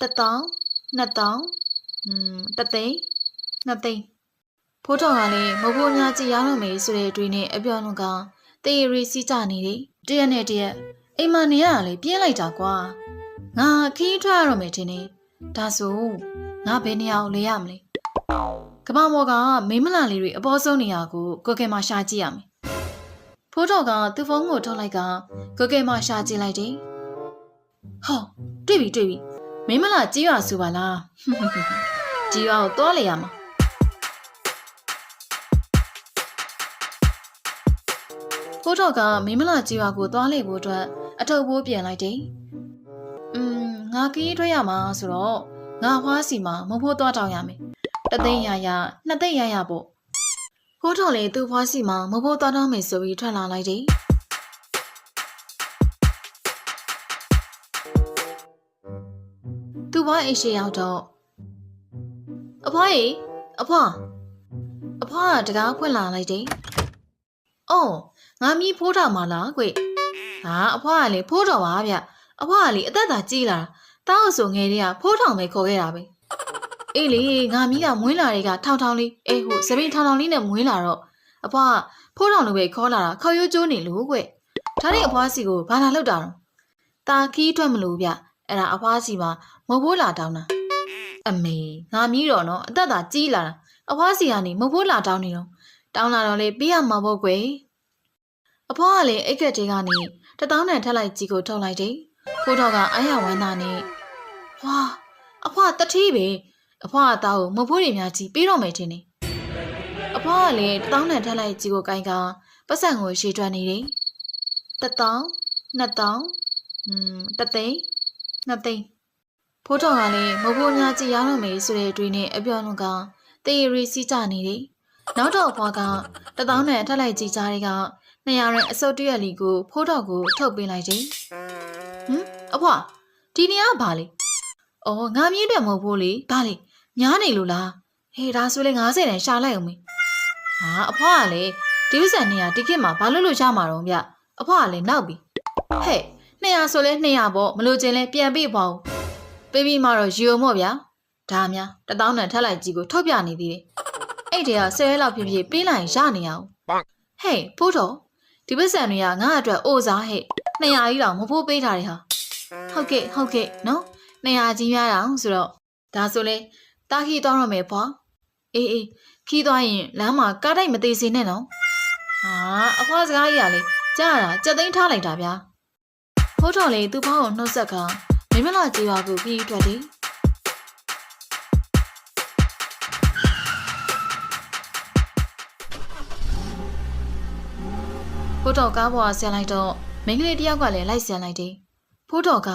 1000 2000တသိန်း2သိန်းဖိုးတော်ကလည်းမဖိုးများကြည့်ရတော့မယ်ဆိုတဲ့အတွေ့နဲ့အပြောင်းလုံးကတေးရီစီးကြနေတယ်တရက်နဲ့တရက်အိမ်မနေရတာလေပြင်းလိုက်တာကွာငါခီးထွက်ရတော့မယ်ထင်တယ်ဒါဆိုငါဘယ်နေရာကိုလဲရမလဲကမ္ဘာပေါ်ကမိမလာလေးတွေအပေါ်ဆုံးနေရာကိုကိုကဲမှရှာကြည့်ရမယ်ဖိုးတော်ကသူ့ဖုန်းကိုထုတ်လိုက်ကကိုကဲမှရှာကြည့်လိုက်တယ်ဟောတွေ့ပြီမိမလာကြီးရွာဆိုပါလားကြီးရွာကိုသွားလေရမှာဖိုးတော်ကမိမလာကြီးရွာကိုသွားလေဖို့အတွက်အထုပ်ပိုးပြန်လိုက်တယ်ငါခီးထွက်ရမှာဆိုတော့ငါဖွားစီမှာမဖိုးသွားတောင်းရမယ်တသိန်းရ2သိန်းရပေါ့ဖိုးတော်လေသူ့ဖွားစီမှာမဖိုးသွားတောင်းမယ်ဆိုပြီးထွက်လာလိုက်တယ်သူ့ဘွားအိတ်ရှိရောက်တော့အဖွားရေအဖွားကတကားဖွင့်လာလိုက်တယ်။အော်ငါမီးဖိုးတော်မှာလားကွ။ဟာအဖွားကလေဖိုးတော်ပါဗျ။အဖွားကလေအသက်သာကြီးလာတာတောက်ဆိုငယ်လေးကဖိုးထောင်ပဲခေါ်ခဲ့တာပဲ။အေးလေငါမီးကမွေးလာတွေကထောင်လေးအေးဟိုစပင်းထောင်လေးနဲ့မွေးလာတော့အဖွားဖိုးထောင်လိုပဲခေါ်လာတာခေါ်ရိုးကျိုးနေလို့ကွ။ဒါနဲ့အဖွားစီကိုဘာလာလောက်တာတော့။ตาခီးထွက်မလို့ဗျ။အဲ့ဒါအဖွားစီမှာမဖိုးလာတောင်းတာအမေငါမီးတော့နော်အသက်သာကြီးလာတာအဖွားစီကနေမဖိုးလာတောင်းနေတော့တောင်းလာတော့လေပေးရမှာပေါ့ကွယ်အဖွားကလည်းအိတ်ကက်တွေကနေ1000နဲ့ထက်လိုက်ကြီးကိုထုတ်လိုက်တယ်ဖိုးတော်ကအားရဝမ်းသာနဲ့ဝါအဖွားတတိပဲအဖွားအသားကိုမဖိုးတွေများကြီးပေးတော့မယ်ထင်တယ်အဖွားကလည်း1000နဲ့ထက်လိုက်ကြီးကိုကိုင်ကပတ်စံကိုရှည်တွက်နေတယ်1000 2000တသိန်း2သိန်းဖိုးတော်ကလည်းမဖိုးများကြည့်ရတော့မယ်ဆိုတဲ့အတွေ့နဲ့အပြောင်းလုံးကတေးရီစီးကြနေတယ်နောက်တော့အဖွားက1000နဲ့ထက်လိုက်ကြည့်ကြတဲ့က200ရန်အစုပ်တရက်လီကိုဖိုးတော်ကိုထုတ်ပေးလိုက်တယ်အဖွားဒီနေရာဘာလဲအော်ငါမြင်းတယ်မဟုတ်ဘူးလေဘာလဲညားနေလို့လားဟေးဒါဆိုလေ90တန်ရှာလိုက်အောင်မေဟာအဖွားကလည်းဒီဥစ္စာနေရာဒီခေတ်မှာဘာလို့ရမှာတော့ဗျအဖွားကလည်းနောက်ပြီဟဲ့200ဆိုလဲ200ပေါ့မလို့ချင်းလဲပြန်ပေးပါဦးပေးပြီးမှတော့ယူမို့ဗျာဒါများ1000နဲ့ထက်လိုက်ကြီးကိုထုတ်ပြနေသေးတယ်အဲ့တည်းက10ရက်လောက်ဖြစ်ပေးလိုက်ရနေအောင်ဟေးဖိုးတော်ဒီပစ္စံတွေကငါ့အတွက်အိုစားဟဲ့200ကြီးတောင်မဖိုးပေးထားတယ်ဟာဟုတ်ကဲ့နော်200ကြီးများတောင်ဆိုတော့ဒါဆိုလဲတာခီသွားရမယ်ဖွာအေးခီးသွားရင်လမ်းမှာကားတိုက်မသေးစေနဲ့နော်ဟာအဖွားစကားကြီးကလေကြားရတာကြက်သိမ်းထားလိုက်တာဗျာဖိုးတော်လေသူ့ဘောင်းကိုနှုတ်ဆက်ကမိမလာကြီးရွာကိုခီးထွက်တယ်ဖိုးတော်ကားပေါ်ဆန်လိုက်တော့မိန်းကလေးတယောက်ကလည်းလိုက်ဆန်လိုက်တယ်ဖိုးတော်က